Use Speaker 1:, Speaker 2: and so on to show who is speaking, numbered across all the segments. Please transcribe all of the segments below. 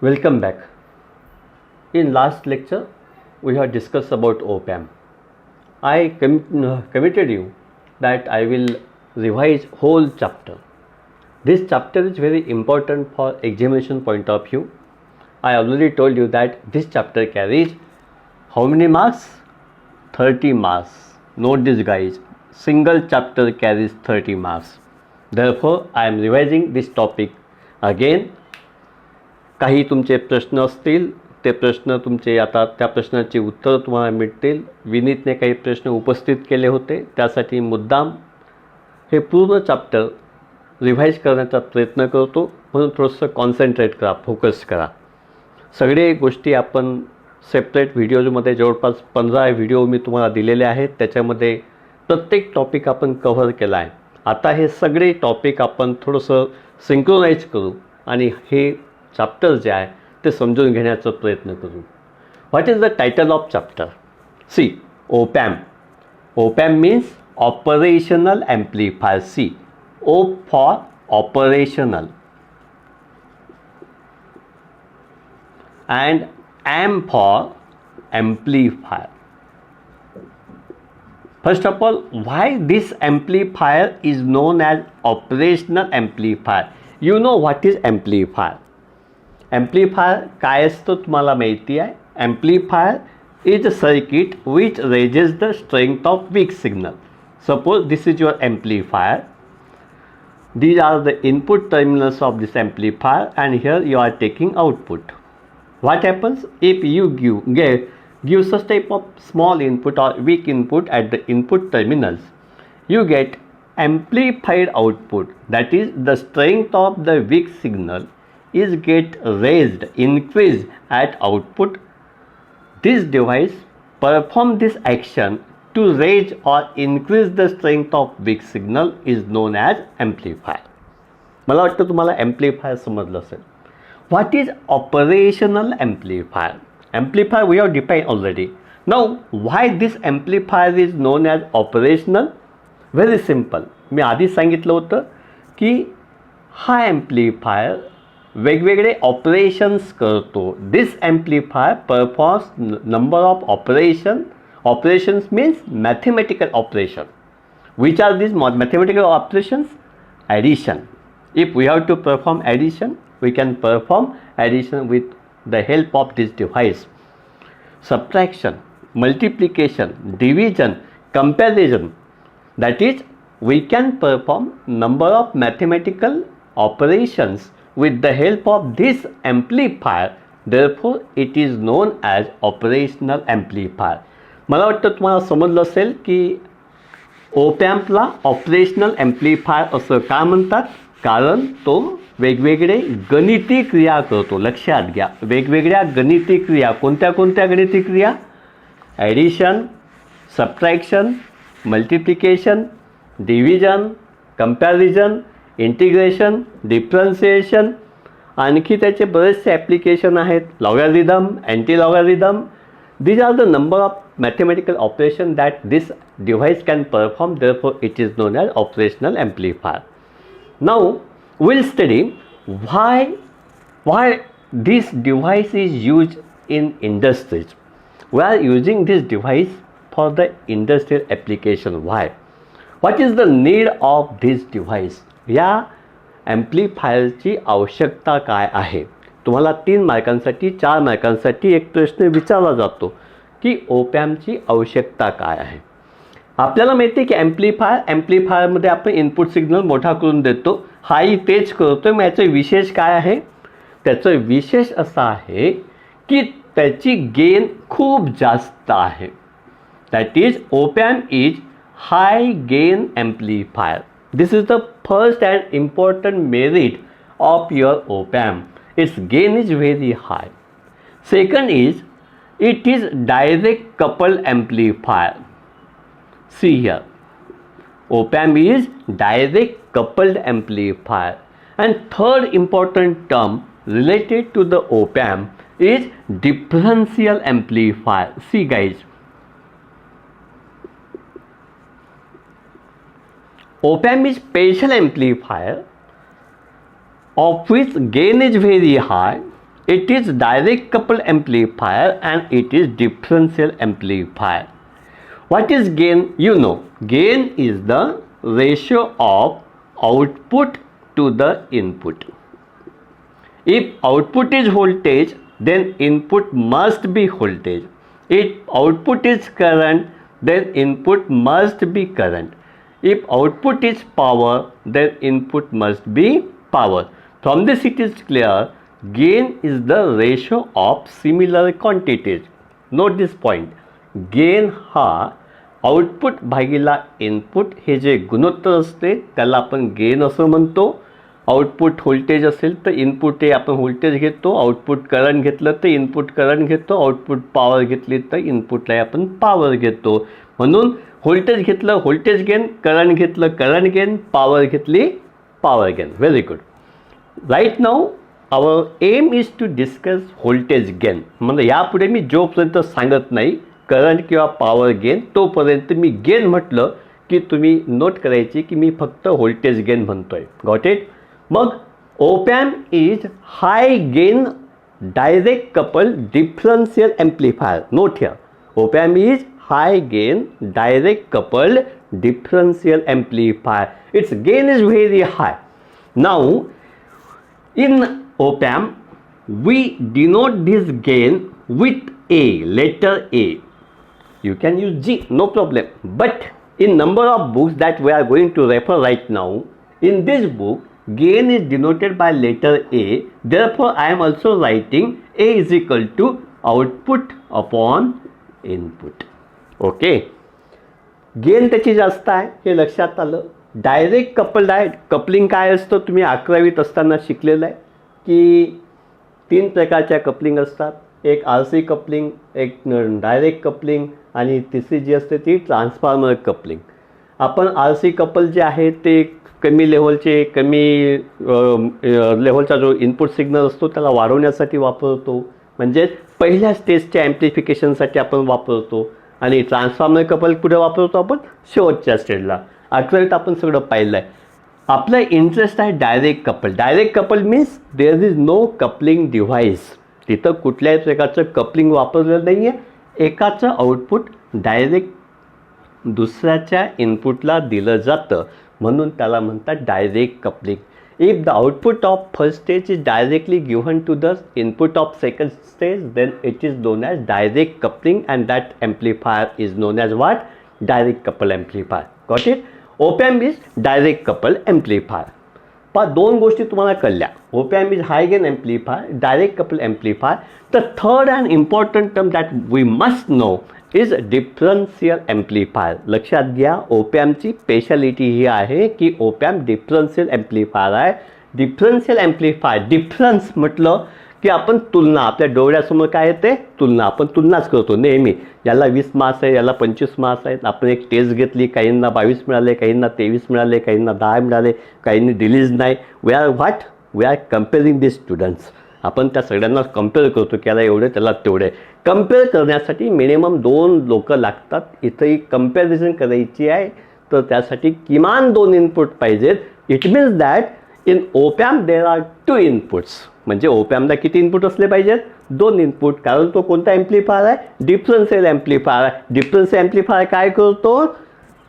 Speaker 1: Welcome back. In last lecture, we have discussed about op-amp. I committed you that I will revise whole chapter. This chapter is very important for examination point of view. I already told you that this chapter carries how many marks? 30 marks. Note this, guys. Single chapter carries 30 marks. Therefore, I am revising this topic again. काही तुमचे प्रश्न असतील ते प्रश्न तुमचे आता त्या प्रश्नाची उत्तर तुम्हाला मिळतील. विनीतने काही प्रश्न उपस्थित केले होते, त्यासाठी मुद्दाम हे पूर्ण चॅप्टर रिवाइज करण्याचा प्रयत्न करतो. म्हणून थोडंसं कॉन्सन्ट्रेट करा, फोकस करा. सगळे गोष्टी आपण सेपरेट व्हिडिओजमध्ये जवळपास 15 व्हिडिओ मी तुम्हाला दिलेले आहेत. त्याच्यामध्ये प्रत्येक टॉपिक आपण कव्हर केला आहे. आता हे सगळे टॉपिक आपण थोडंसं सिंक्रोनाइज करू आणि हे चॅप्टर जे आहे ते समजून घेण्याचा प्रयत्न करू. What is the title of chapter? C, op-amp. op-amp means operational amplifier. C, O for operational and amp for amplifier. First of all, why this amplifier is known as operational amplifier? You know what is amplifier? Amplifier काय असतं तुम्हाला माहिती आहे. Amplifier is a circuit which raises the strength of weak signal. Suppose this is your amplifier. These are the input terminals of this amplifier and here you are taking output. What happens if you give such type of small input or weak input at the input terminals? You get amplified output. That is, the strength of the weak signal is get raised, increased at output. This device perform this action to raise or increase the strength of weak signal is known as amplifier. मला वाटतं तुम्हाला amplifier समजलं असेल. What is operational amplifier? Amplifier we have defined already. Now, why this amplifier is known as operational? Very simple. मी आधीच सांगितलं होतं की हा amplifier वेगवेगळे ऑपरेशन्स करतो. This amplifier performs number of operations. Operations means mathematical operation. Which are these mathematical operations? Addition. If we have to perform addition, we can perform addition with the help of this device. Subtraction, multiplication, division, comparison. That is, we can perform number of mathematical operations with the help of this amplifier. Therefore, it is known as operational amplifier. मला वाटतं तुम्हाला समजलं असेल की op-ampला operational amplifier असं का म्हणतात. कारण तो वेगवेगळे गणिती क्रिया करतो. लक्षात घ्या, वेगवेगळ्या गणिती क्रिया. कोणत्या कोणत्या गणिती क्रिया? Addition, subtraction, multiplication, division, comparison, integration, differentiation. आणखी त्याचे बरेचसे ॲप्लिकेशन आहेत. लॉगॅरिदम, anti लॉगॅरिदम. These are the number of mathematical operations that this device can perform. Therefore, it is known as operational amplifier. Now, we'll study why this device is used in industries. We are using this device for the industrial application. Why? What is the need of this device? या ॲम्प्लिफायरची आवश्यकता काय आहे? तुम्हाला 3 मार्कांसाठी 4 मार्कांसाठी एक प्रश्न विचारला जातो की op-ampची आवश्यकता काय आहे. आपल्याला माहिती आहे की ॲम्प्लिफायरमध्ये आपण इनपुट सिग्नल मोठा करून देतो. हाही तेच करतो. मग याचं विशेष काय आहे? त्याचं विशेष असं आहे की त्याची गेन खूप जास्त आहे. That is op-amp is high gain amplifier. This is the first and important merit of your op-amp. Its gain is very high. Second is, it is direct coupled amplifier. See here, op-amp is direct coupled amplifier. And third important term related to the op-amp is differential amplifier. See guys, op-amp is special amplifier of which gain is very high It is direct coupled amplifier and it is differential amplifier. What is gain? You know, gain is the ratio of output to the input. If output is voltage, then input must be voltage. If output is current, then input must be current. If output is power, then input must be power. From this it is clear, gain is the ratio of similar quantities. Note this point. Gain हा output भागिला input हे जे गुणोत्तर असते त्याला आपण gain असं म्हणतो. आउटपुट व्होल्टेज असेल तर इनपुट हे आपण व्होल्टेज घेतो, आउटपुट करंट घेतलं तर इनपुट करंट घेतो, आउटपुट पॉवर घेतली तर इनपुटला आपण पॉवर घेतो. म्हणून व्होल्टेज घेतलं व्होल्टेज गेन, करंट घेतलं करंट गेन, पॉवर घेतली power gain. Very good. Right now our aim is to discuss voltage gain. म्हणजे यापुढे मी जोपर्यंत सांगत नाही करंट किंवा पॉवर गेन तोपर्यंत मी गेन म्हटलं की तुम्ही नोट करायची की मी फक्त व्होल्टेज गेन म्हणतोय. Got it. मग opamp is high gain direct couple differential amplifier. Note here, opamp is high gain direct coupled differential amplifier. Its gain is very high. Now in op-amp we denote this gain with a letter A. You can use G, no problem. But in number of books that we are going to refer right now, in this book gain is denoted by letter A. Therefore I am also writing A is equal to output upon input. Okay. Gain त्याची जास्त आहे हे लक्षात आलं. Direct coupled आहे. Coupling काय असतं तुम्ही 11वीत असताना शिकलेलं आहे की 3 प्रकारच्या कपलिंग असतात. एक RC कपलिंग, एक डायरेक्ट कपलिंग आणि तिसरी जी असते ती ट्रान्सफॉर्मर कपलिंग. आपण RC कपल जे आहे ते कमी लेव्हलचे कमी लेव्हलचा जो इनपुट सिग्नल असतो त्याला वाढवण्यासाठी वापरतो, म्हणजे पहिल्या स्टेजच्या ॲम्प्लिफिकेशनसाठी आपण वापरतो. आणि ट्रान्सफॉर्मर कपल कुठे वापरतो आपण? शेवटच्या स्टेजला. 11वीत आपण सगळं पाहिलं आहे. आपला इंटरेस्ट आहे direct couple. Direct couple means there is no coupling device. तिथं कुठल्याही प्रकारचं कपलिंग वापरलेलं नाही आहे. एकाचं आउटपुट डायरेक्ट दुसऱ्याच्या इनपुटला दिलं जातं म्हणून त्याला म्हणतात direct coupling. If the output of first stage is directly given to the input of second stage, then it is known as direct coupling and that amplifier is known as what? Direct couple amplifier. Got it? Op-amp is direct couple amplifier. पण दोन गोष्टी तुम्हाला कळल्या. Op-amp is high gain amplifier, direct couple amplifier. The third and important term that we must know is differential amplifier. लक्षात घ्या, ओपॅम्पची speciality ही आहे की op amp differential amplifier आहे. डिफरन्शियल एम्प्लिफायर, डिफरन्स म्हटलं की आपण तुलना, आपल्या डोळ्यासमोर काय येते? तुलना. आपण तुलनाच करतो नेहमी. याला 20 मार्क्स आहे, याला 25 मार्क्स आहेत. आपण एक टेस्ट घेतली, काहींना 22 मिळाले, काहींना 23 मिळाले, काहींना 10 मिळाले, काहींनी दिलीच नाही. We are comparing the students. आपण त्या सगळ्यांना कम्पेअर करतो की याला एवढे त्याला तेवढे. कम्पेअर करण्यासाठी मिनिमम 2 लोक लागतात. इथंही कम्पॅरिझन करायची आहे तर त्यासाठी किमान 2 इनपुट पाहिजेत. It means that in op amp there are 2 inputs. म्हणजे ओपॅम्पला किती इनपुट असले पाहिजेत? 2 इनपुट. कारण तो कोणता ॲम्प्लिफायर आहे? डिफरन्शियल ॲम्प्लिफायर आहे. डिफरन्शियल ॲम्प्लिफायर काय करतो?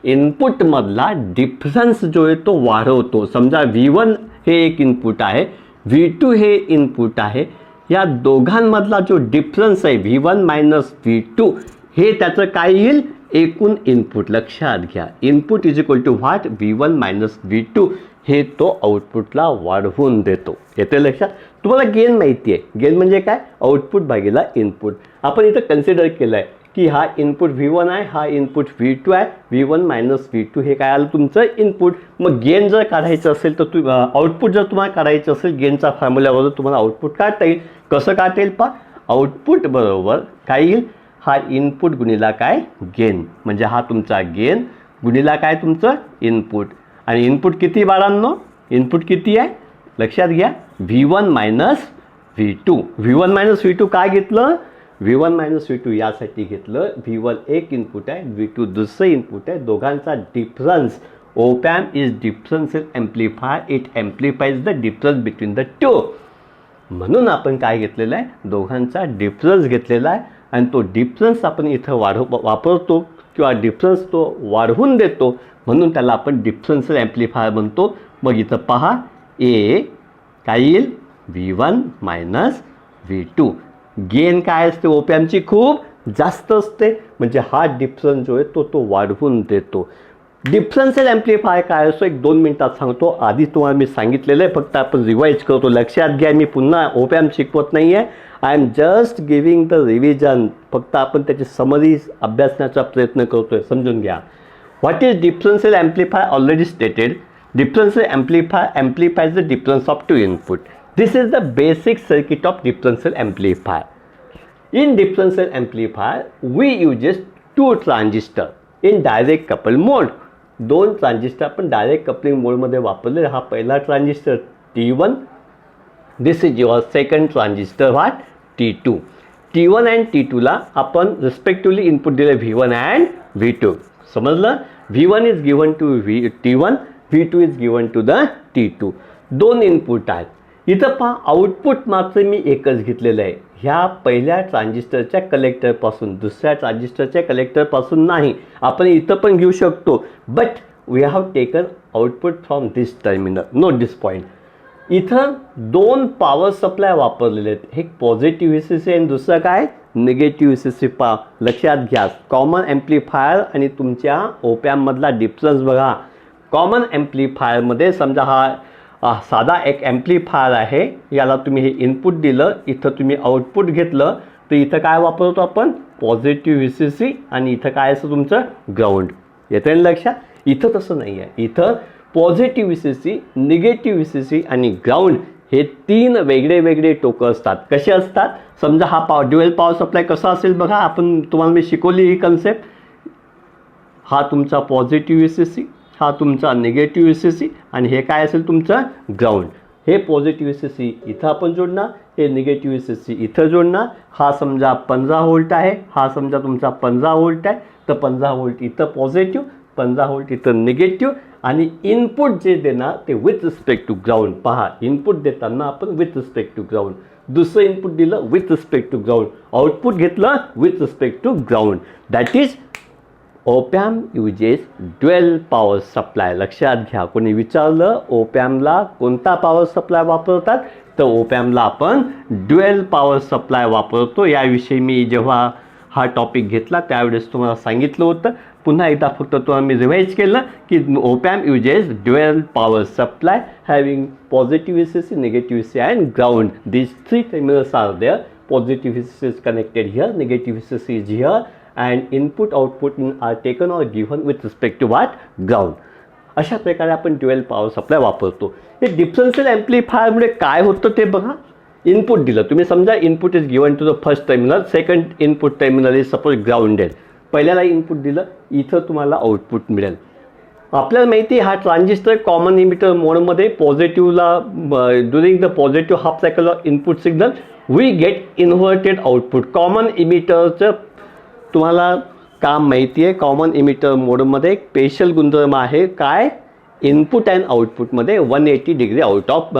Speaker 1: इनपुटमधला डिफरन्स जो आहे तो वाढवतो. समजा V1 हे एक इनपुट आहे, V2 हे इनपुट आहे. या दोघांमधला जो डिफरन्स आहे V1 मायनस V2 हे त्याचं काय येईल? एकूण इनपुट. लक्षात घ्या, input is equal to what? V1 minus V2 हे तो आउटपुटला वाढवून देतो. येते लक्षात? तुम्हाला गेन माहिती आहे. गेन म्हणजे काय? आउटपुट भागिला इनपुट. आपण इथं कन्सिडर केलं आहे की हा इनपुट V1 आहे, हा इनपुट V2 आहे. V1 मायनस V2 हे काय आलं? तुमचं इनपुट. मग गेन जर काढायचं असेल तर आउटपुट जर तुम्हाला काढायचं असेल गेनचा फॉर्म्युल्यावर तुम्हाला आउटपुट काढता येईल. कसं काढता येईल? पहा, आउटपुट बरोबर काय येईल? हा इनपुट गुणिला काय? गेन. म्हणजे हा तुमचा गेन गुणिला काय? तुमचं इनपुट. आणि इनपुट किती बाळांनो? इनपुट किती आहे? लक्षात घ्या, V1 minus V2. V1 minus V2 काय घेतलं? V1 मायनस V2 यासाठी घेतलं. V1 एक इनपुट आहे, V2 दुसरं इनपुट आहे. दोघांचा difference. Op-amp is differential amplifier. It amplifies the difference between the two. म्हणून आपण काय घेतलेलं आहे, दोघांचा डिफरन्स घेतलेला आहे आणि तो डिफरन्स आपण इथं वापरतो किंवा डिफरन्स तो वाढवून देतो, म्हणून त्याला आपण डिफरन्शियल ॲम्प्लिफायर म्हणतो. मग इथं पहा, ए काय येईल, V1 मायनस V2. गेन काय असते ओपॅमची, खूप जास्त असते, म्हणजे हा डिफरन्स जो आहे तो वाढवून देतो. डिफरन्शियल ॲम्प्लिफायर काय असतो, 1-2 मिनिटात सांगतो. आधी तुम्हाला मी सांगितलेलं आहे, फक्त आपण रिवाईज करतो. लक्षात घ्या, मी पुन्हा ओपॅम शिकवत नाही आहे. I am just giving the revision. फक्त आपण त्याची समरी अभ्यासण्याचा प्रयत्न करतो आहे, समजून घ्या. What is differential amplifier? Already stated. Differential amplifier amplifies the difference of two input. This is the basic circuit of differential amplifier. In differential amplifier, we uses two transistor in direct couple mode. दोन transistor आपण direct coupling मोडमध्ये वापरले. हा पहिला transistor T1. This is your second transistor what, T2. T1 and T2ला आपण respectively input दिले V1 and V2. समजलं? V1 is given to T1, V2 is given to the T2. दोन इनपुट आहेत. इथं पहा, आउटपुट मात्र मी एकच घेतलेलं आहे. ह्या पहिल्या ट्रान्झिस्टरच्या कलेक्टरपासून, दुसऱ्या ट्रान्झिस्टरच्या कलेक्टरपासून नाही. आपण इथं पण घेऊ शकतो, but we have taken output from this terminal. Note this point. इथं दोन पॉवर सप्लाय वापरलेले आहेत. एक पॉझिटिव्ह VCC आणि दुसरं काय, निगेटिव्ह VCC. लक्षात घ्या, कॉमन ॲम्प्लिफायर आणि तुमच्या ओपॅममधला डिफरन्स बघा. कॉमन ॲम्प्लिफायरमध्ये समजा हा साधा एक ॲम्प्लिफायर आहे, याला तुम्ही हे इनपुट दिलं, इथं तुम्ही आउटपुट घेतलं, तर इथं काय वापरतो आपण, पॉझिटिव्ह VCC आणि इथं काय असतं तुमचं ग्राउंड. येतं ना लक्षात? इथं तसं नाही आहे. इथं पॉझिटिव्ह VCC, निगेटिव्ह VCC आणि ग्राउंड हे तीन वेगळे वेगळे टोकं असतात. कसे असतात, समजा हा ड्युएल पॉवर सप्लाय कसा असेल बघा, आपण तुम्हाला मी शिकवली ही कन्सेप्ट. हा तुमचा पॉझिटिव्ह VCC, हा तुमचा निगेटिव्ह VCC आणि हे काय असेल तुमचं ग्राउंड. हे पॉझिटिव्ह VCC इथं आपण जोडणार, हे निगेटिव्ह VCC इथं जोडणार. हा समजा 15 व्होल्ट आहे, हा समजा तुमचा 15 व्होल्ट आहे, तर 15 व्होल्ट इथं पॉझिटिव्ह, 15 व्होल्ट इथं निगेटिव्ह आणि इनपुट जे देणार ते विथ रिस्पेक्ट टू ग्राउंड. पहा, इनपुट देताना आपण विथ रिस्पेक्ट टू ग्राउंड, दुसरं इनपुट दिलं with respect to ground, output घेतलं with respect to ground. That is opamp uses dual power supply. लक्षात घ्या, कोणी विचारलं ओपॅमला कोणता पॉवर सप्लाय वापरतात, तर ओपॅमला आपण ड्युएल पॉवर सप्लाय वापरतो. याविषयी मी जेव्हा हा टॉपिक घेतला त्यावेळेस तुम्हाला सांगितलं होतं. पुन्हा एकदा फक्त तुम्हाला मी रिवाइज केलं की opamp uses dual power supply having positive VCC, negative VCC and ground. these three terminals are there. Positive VCC is connected here, negative VCC is here, and input output are taken or given with respect to what, ground. अशा प्रकारे आपण dual power supply वापरतो. हे differential ॲम्प्लिफायरमुळे काय होतं ते बघा. Input दिलं, तुम्ही समजा input is given to the first terminal, second input terminal is suppose grounded. पहिल्याला इनपुट दिलं, इथं तुम्हाला आउटपुट मिळेल. आपल्याला माहिती आहे हा ट्रान्झिस्टर कॉमन इमिटर मोडमध्ये पॉझिटिव्हला during the positive half cycle of input signal we get inverted output. Common इमिटरचं तुम्हाला काम माहिती आहे. कॉमन इमिटर मोडमध्ये एक स्पेशल गुणधर्म आहे, काय, इनपुट अँड आउटपुटमध्ये 180 degree out of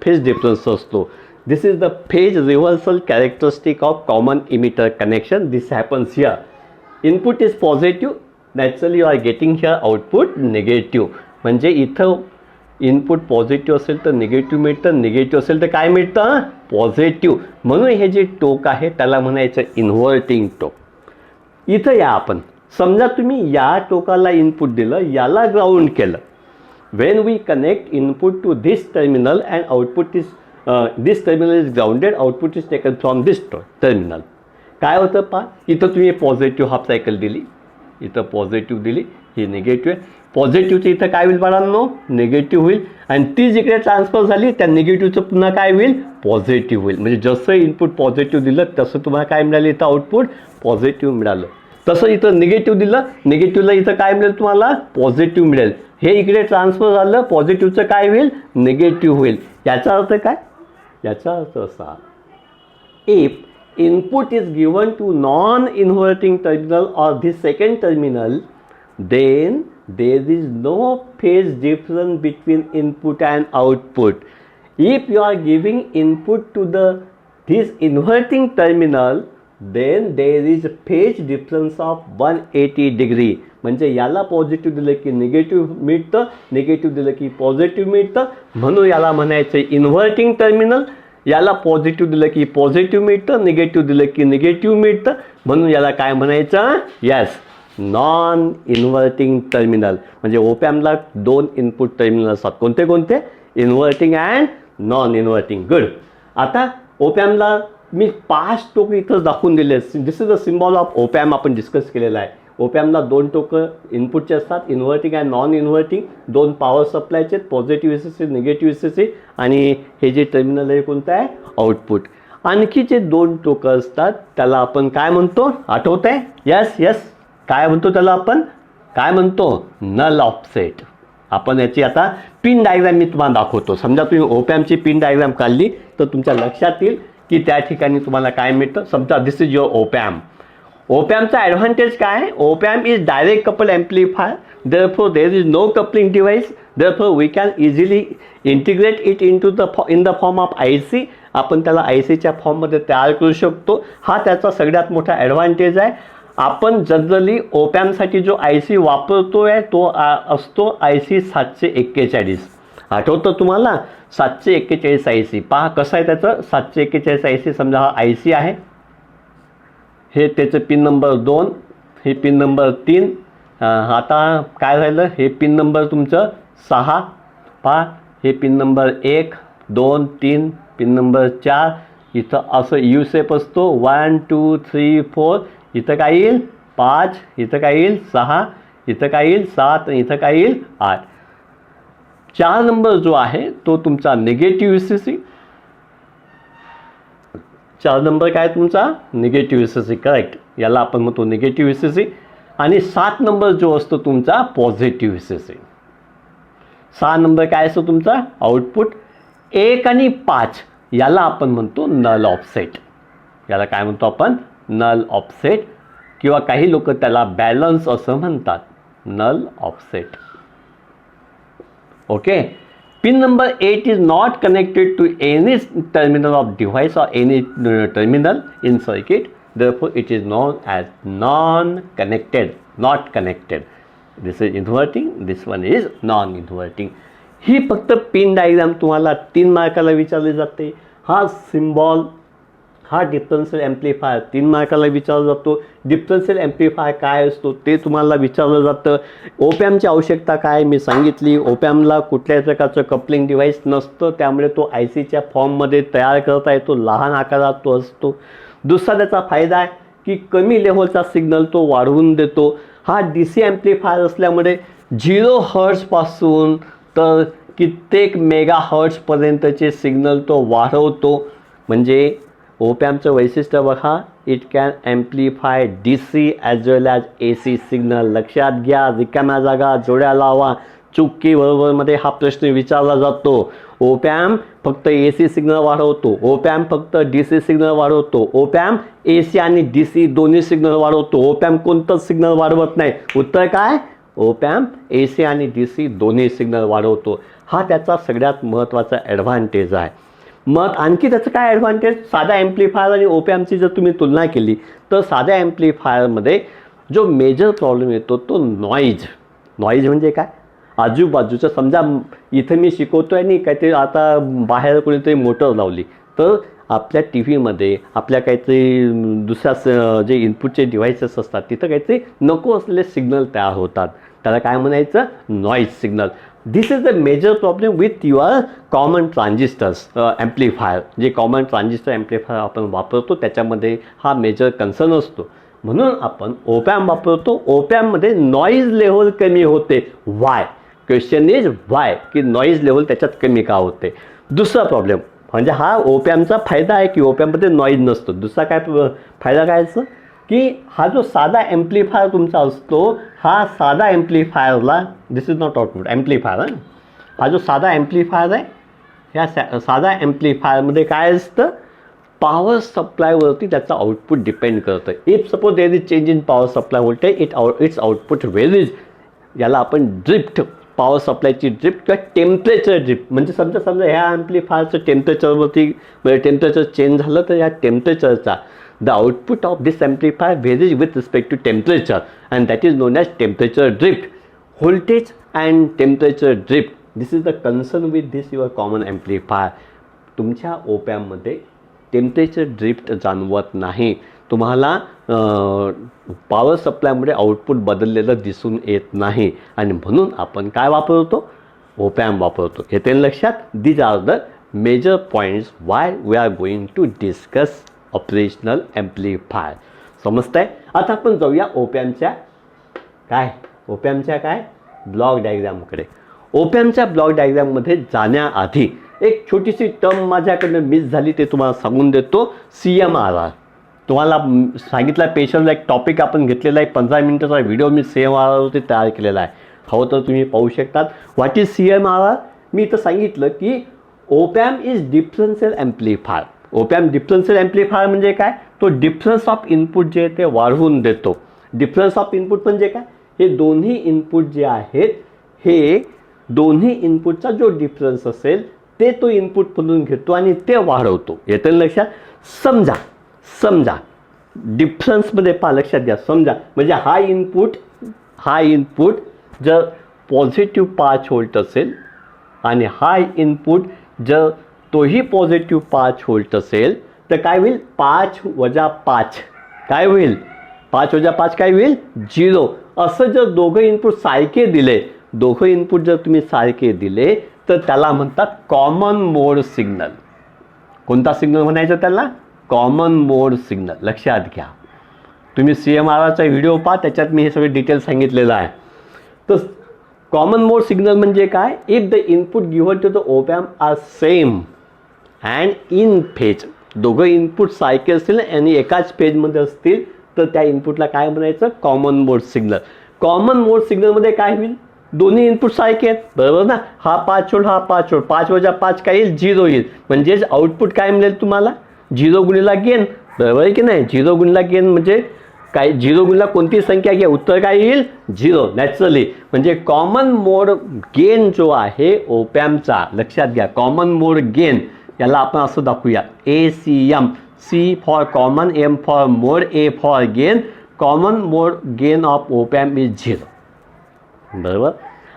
Speaker 1: phase difference असतो. This is the phase reversal characteristic of common emitter connection. This happens here. Input is positive, naturally you are getting here output negative. म्हणजे इथं input positive असेल तर negative मिळतं, negative असेल तर काय मिळतं, पॉझिटिव्ह. म्हणून हे जे टोक आहे त्याला म्हणायचं इन्व्हर्टिंग टोक. इथं या, आपण समजा तुम्ही या टोकाला इनपुट दिलं, याला ग्राउंड केलं. When we connect input to this terminal and output is this terminal is grounded, output is taken from this terminal. काय होतं पहा, इथं तुम्ही पॉझिटिव्ह हाफ सायकल दिली, इथं पॉझिटिव्ह दिली, ही निगेटिव्ह आहे. पॉझिटिव्हचं इथं काय होईल बाळांनो, निगेटिव्ह होईल आणि ती जिकडे ट्रान्सफर झाली त्या निगेटिव्हचं पुन्हा काय होईल, पॉझिटिव्ह होईल. म्हणजे जसं इनपुट पॉझिटिव्ह दिलं तसं तुम्हाला काय मिळालं, इथं आउटपुट पॉझिटिव्ह मिळालं. तसं इथं निगेटिव्ह दिलं, निगेटिव्हला इथं काय मिळेल तुम्हाला, पॉझिटिव्ह मिळेल. हे इकडे ट्रान्सफर झालं, पॉझिटिव्हचं काय होईल, निगेटिव्ह होईल. याचा अर्थ काय, याचा अर्थ असा, if input is given to non-inverting terminal or the second terminal, then there is no phase difference between input and output. If you are giving input to this inverting terminal, then there is phase difference of 180 degree. म्हणजे याला positive दिलं की negative मिळतं, negative दिलं की positive मिळतं, म्हणून याला म्हणायचं इन्व्हर्टिंग टर्मिनल. याला पॉझिटिव्ह दिलं की पॉझिटिव्ह मिळतं, निगेटिव्ह दिलं की निगेटिव्ह मिळतं, म्हणून याला काय म्हणायचं? Yes, non inverting terminal. म्हणजे ओपॅम्पला दोन इनपुट टर्मिनल असतात. कोणते कोणते? Inverting and non inverting. Good. आता ओपॅम्पला मी 5 टोकं इथं दाखवून दिले. This is the symbol of opamp. आपण डिस्कस केलेला आहे. ओपॅम्पला 2 टोकं इनपुटचे असतात, inverting and non inverting. 2 power सप्लायचे, पॉझिटिव्ह एसीसी, निगेटिव्ह एसीसी, आणि हे जे टर्मिनल आहे कोणतं आहे? आउटपुट. आणखी जे 2 टोकं असतात त्याला आपण काय म्हणतो? आठवत आहे? यस यस, काय म्हणतो त्याला आपण? काय म्हणतो? Null offset. आपण याची आता पिन डायग्राम मी तुम्हाला दाखवतो. समजा तुम्ही ओपॅम्पची पिन डायग्राम काढली तर तुमच्या लक्षात येईल की त्या ठिकाणी तुम्हाला काय मिळतं. समजा दिस इज युअर ओपॅम्प. ओपॅम्पचा ॲडव्हान्टेज काय आहे? Op amp is direct couple amplifier, therefore there is no coupling device, therefore we can easily integrate it in the form of IC. आपण त्याला ICच्या फॉर्ममध्ये तयार करू शकतो. हा त्याचा सगळ्यात मोठा ॲडव्हान्टेज आहे. आपण जनरली ओपॅम्पसाठी जो IC वापरतोय तो असतो IC 741. आठवतं तुम्हाला? 741 IC. पहा कसं आहे त्याचं. 741 IC. समजा हा IC आहे, हे त्याचं पिन नंबर 2, हे पिन नंबर 3. आता काय झालं? हे पिन नंबर तुमचं 6. पहा, हे पिन नंबर 1, 2, 3, पिन नंबर 4. इथं असं यू शेप असतो. 1 2 3 4. इथं काय येईल? 5. इथं काय येईल? 6. इथं काय येईल? 7. आणि इथं काय येईल? 8. 4 नंबर जो आहे तो तुमचा निगेटिव्ह ECC. 4 नंबर काय तुमचा? Negative ECC. करेक्ट. याला आपण म्हणतो निगेटिव्ह ECC. आणि 7 नंबर जो असतो तुमचा पॉझिटिव्ह ECC. 6 नंबर काय असतो तुमचा? आउटपुट. 1 आणि 5 याला आपण म्हणतो नल ऑफसेट. याला काय म्हणतो आपण? नल ऑफसेट, किंवा काही लोक त्याला बॅलन्स असं म्हणतात. Null offset. Okay. Pin number 8 is not connected to any terminal of device or any terminal in circuit. Therefore, it is known as non-connected. Not connected. This is inverting. This one is non-inverting. ही फक्त pin diagram तुम्हाला 3 मार्काला विचारली जाते. हा symbol, हा differential amplifier 3 मार्काला विचारला जातो. Differential amplifier काय असतो ते तुम्हाला विचारलं जातं. ओपॅम्पची आवश्यकता काय मी सांगितली. ओपॅम्पला कुठल्याही प्रकारचं कपलिंग डिव्हाइस नसतं, त्यामुळे तो ICच्या फॉर्ममध्ये तयार करता येतो. लहान आकारात तो असतो. दुसरा त्याचा फायदा आहे की कमी लेव्हलचा सिग्नल तो वाढवून देतो. हा DC ॲम्प्लिफायर असल्यामुळे 0 हर्ट्झपासून तर कित्येक मेगा हर्ट्झपर्यंतचे सिग्नल तो वाढवतो. म्हणजे ओपॅम्पचं वैशिष्ट्य बघा, it can amplify DC as well as AC signal. लक्षात घ्या, रिकाम्या जागा जोड्या लावा. चुकी बरोबरमध्ये हा प्रश्न विचारला जातो. ओपॅम्प फक्त AC सिग्नल वाढवतो, ओपॅम्प फक्त DC सिग्नल वाढवतो, ओपॅम्प AC आणि DC दोन्ही सिग्नल वाढवतो, ओपॅम्प कोणतंच सिग्नल वाढवत नाही. उत्तर काय? ओपॅम्प AC आणि DC दोन्ही सिग्नल वाढवतो. हा त्याचा सगळ्यात महत्त्वाचा ॲडव्हान्टेज आहे. मग आणखी त्याचं काय ॲडव्हान्टेज? साध्या ॲम्प्लिफायर आणि ओपॅम्पची जर तुम्ही तुलना केली तर साध्या ॲम्प्लिफायरमध्ये जो मेजर प्रॉब्लेम येतो तो नॉईज. नॉईज म्हणजे काय? आजूबाजूचं, समजा इथं मी शिकवतो आहे नाही काहीतरी, आता बाहेर कोणीतरी मोटर लावली तर आपल्या TV-मध्ये आपल्या काहीतरी दुसऱ्या जे इनपुटचे डिव्हाइसेस असतात तिथं काहीतरी नको असलेले सिग्नल तयार होतात. त्याला काय म्हणायचं? Noise signal. This is the major problem with your common transistors amplifier. जे कॉमन ट्रान्झिस्टर ॲम्प्लिफायर आपण वापरतो त्याच्यामध्ये हा मेजर कन्सर्न असतो. म्हणून आपण ओपॅम्प वापरतो. ओपॅम्पमध्ये नॉईज लेव्हल कमी होते. वाय? क्वेश्चन इज वाय, की नॉईज लेव्हल त्याच्यात कमी का होते. दुसरा प्रॉब्लेम म्हणजे हा ओपॅम्पचा फायदा आहे की ओपॅम्पमध्ये नॉईज नसतो. दुसरा काय फायदा काय असतो की हा जो साधा ॲम्प्लिफायर तुमचा असतो, हा साधा ॲम्प्लिफायरला, दिस इज नॉट आउटपुट ॲम्प्लिफायर. हा जो साधा ॲम्प्लिफायर आहे, ह्या साधा ॲम्प्लिफायरमध्ये काय असतं? पॉवर सप्लायवरती त्याचं आउटपुट डिपेंड करतं. If suppose there is change in power supply voltage, its output varies. याला आपण ड्रिफ्ट पॉवर सप्लायची ड्रिफ्ट किंवा टेम्परेचर ड्रिफ्ट. म्हणजे समजा ह्या ॲम्प्लिफायरचं टेम्परेचरवरती म्हणजे टेम्परेचर चेंज झालं तर या टेम्परेचरचा the output of this amplifier varies with respect to temperature and that is known as temperature drift. Voltage and temperature drift, this is the concern with this your common amplifier. तुमच्या ओपॅममध्ये temperature drift जाणवत नाही. तुम्हाला power सप्लायमुळे output बदललेलं दिसून येत नाही आणि म्हणून आपण काय वापरतो? ओपॅम वापरतो. येते लक्षात? These are the major points why we are going to discuss operational amplifier. समजतंय? आता आपण जाऊया ओपॅमच्या ब्लॉक डायग्रामकडे. ओपॅमच्या ब्लॉक डायग्राममध्ये जाण्याआधी एक छोटीशी टर्म माझ्याकडनं मिस झाली, ते तुम्हाला सांगून देतो. CMRR. तुम्हाला सांगितलं पेशंटला एक टॉपिक आपण घेतलेला आहे, 15 मिनिटाचा व्हिडिओ मी CMRRवरती तयार केलेला आहे. हवं तर तुम्ही पाहू शकतात. What is CMRR? मी इथं सांगितलं की opamp is differential amplifier. Opamp differential amplifier म्हणजे काय? तो डिफरन्स ऑफ इनपुट जे आहे ते वाढवून देतो. डिफरन्स ऑफ इनपुट म्हणजे काय? हे दोन्ही इनपुट जे आहेत, हे दोन्ही इनपुटचा जो डिफरन्स असेल ते तो इनपुट म्हणून घेतो आणि ते वाढवतो. येतं लक्षात? समजा डिफरन्समध्ये लक्षात घ्या. समजा म्हणजे हा इनपुट जर पॉझिटिव्ह 5 व्होल्ट असेल आणि हा इनपुट जर तोही पॉझिटिव्ह 5 व्होल्ट असेल तर काय होईल? 5 वजा 5 काय होईल? 5 वजा 5 काय होईल? 0. असं जर दोघं इनपुट सारखे दिले, दोघं इनपुट जर तुम्ही सारखे दिले तर त्याला म्हणतात कॉमन मोड सिग्नल. कोणता सिग्नल म्हणायचं त्याला? Common mode signal. लक्षात घ्या. तुम्ही CMRRचा व्हिडिओ पहा, त्याच्यात मी हे सगळे डिटेल सांगितलेलं आहे. तर कॉमन मोड सिग्नल म्हणजे काय? If the input given to the op amp are same and in phase. दोघं इनपुट सारखे असतील आणि एकाच फेजमध्ये असतील तर त्या इनपुटला काय म्हणायचं? Common mode signal. कॉमन मोड सिग्नलमध्ये काय होईल? दोन्ही इनपुट सारखे आहेत, बरोबर ना? हा 5 व्होल्ट, हा 5 व्होल्ट. 5 वजा 5 काय येईल? 0 येईल. म्हणजेच आउटपुट काय मिळेल तुम्हाला? 0 गुणिला गेन. बरोबर आहे की नाही? 0 गुणिला गेन म्हणजे काय? 0 गुणिला कोणती संख्या घ्या, उत्तर काय येईल? 0 नॅचरली. म्हणजे कॉमन मोड गेन जो आहे ओपॅमचा, लक्षात घ्या, कॉमन मोड गेन याला आपण असं दाखवूया ACM. C for common, M for mode, A for gain. Common mode gain of op amp is 0. बरोबर.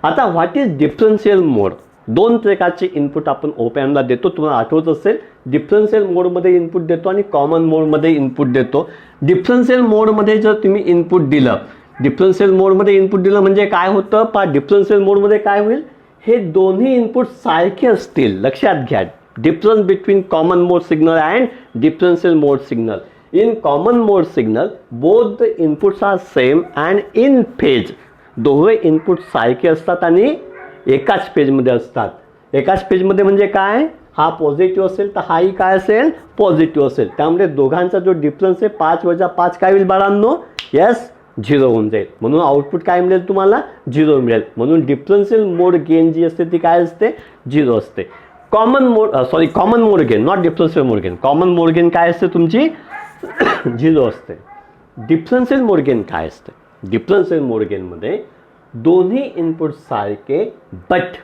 Speaker 1: आता व्हॉट इज डिफरन्शियल मोड? 2 प्रकारचे इनपुट आपण ओपॅम्पला देतो. तुम्हाला आठवत असेल, डिफरन्शियल मोडमध्ये इनपुट देतो आणि कॉमन मोडमध्ये इनपुट देतो. डिफरन्शियल मोडमध्ये जर तुम्ही इनपुट दिलं, डिफरन्शियल मोडमध्ये इनपुट दिलं म्हणजे काय होतं? डिफरन्शियल मोडमध्ये काय होईल? हे दोन्ही इनपुट सारखे असतील. लक्षात घ्या. Difference between common mode signal and differential mode signal. In common mode signal both the inputs are same and in phase. दोघे इनपुट सारखे असतात आणि एकाच पेजमध्ये असतात. एकाच पेजमध्ये म्हणजे काय? हा पॉझिटिव्ह असेल तर हाही काय असेल? पॉझिटिव्ह असेल. त्यामुळे दोघांचा जो डिफरन्स आहे 5 वजा 5 काय होईल बाळांनो? येस, 0 होऊन जाईल. म्हणून आउटपुट काय मिळेल तुम्हाला? 0 मिळेल. म्हणून डिफरन्शियल मोड गेन जी असते ती काय असते? 0 असते. Common mode gain, not differential mode gain. Common mode gain काय असते तुमची? 0 असते. डिफरन्शियल मोड गेन काय असते? डिफरन्शियल मोड गेनमध्ये दोन्ही इनपुट सारखे बट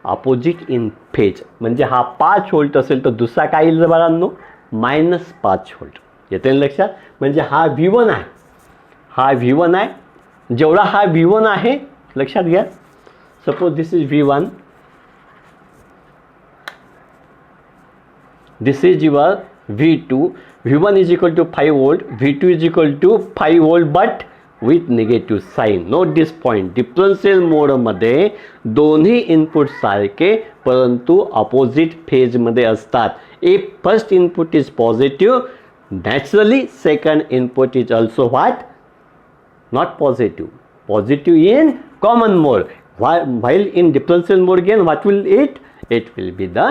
Speaker 1: अपोजिट इन फेज. म्हणजे हा 5 व्होल्ट असेल तर दुसरा काय येईल बाळांनो? -5 व्होल्ट. येते लक्षात? म्हणजे हा V1 आहे, हा V1 आहे. जेवढा हा V1 आहे, लक्षात घ्या, suppose this is V1, this is your V2. V1 is equal to 5 volt, V2 is equal to 5 volt but with negative sign. Note this point. Differential मोडमध्ये दोन्ही इनपुट सारखे परंतु अपोजिट फेजमध्ये असतात. If first input is positive, naturally second input is also what? Not positive. Positive in common mode. while in differential mode again what will it will be the